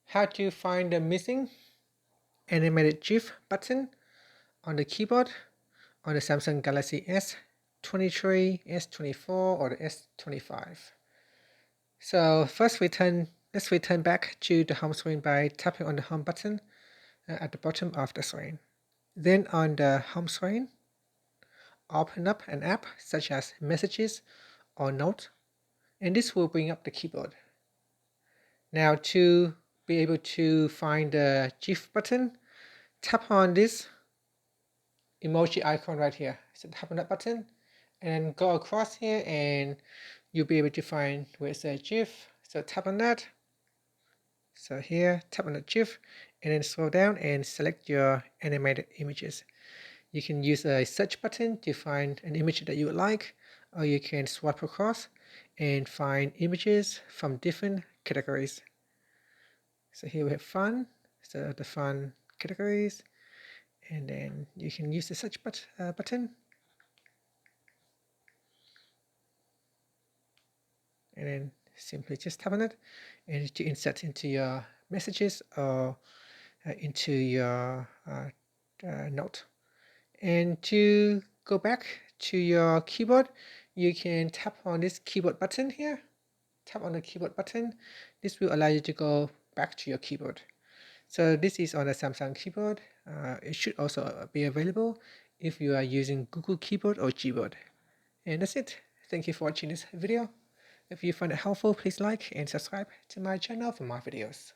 how to find the missing animated GIF button on the keyboard on the Samsung Galaxy S23, S24, or the S25. So first let's return back to the home screen by tapping on the home button at the bottom of the screen. Then on the home screen, open up an app such as Messages or Note, and this will bring up the keyboard. Now to be able to find the GIF button, tap on this emoji icon right here. So tap on that button and go across here and you'll be able to find where it says GIF. So tap on that. So here, tap on the GIF and then scroll down and select your animated images. You can use a search button to find an image that you would like, or you can swipe across and find images from different categories. So here we have fun, so the fun categories, and then you can use the search button and then simply just tap on it and to insert into your messages or into your note. And to go back to your keyboard, you can tap on this keyboard button here. Tap on the keyboard button. This will allow you to go back to your keyboard. So this is on the Samsung keyboard. It should also be available if you are using Google Keyboard or Gboard. And that's it. Thank you for watching this video. If you find it helpful, please like and subscribe to my channel for more videos.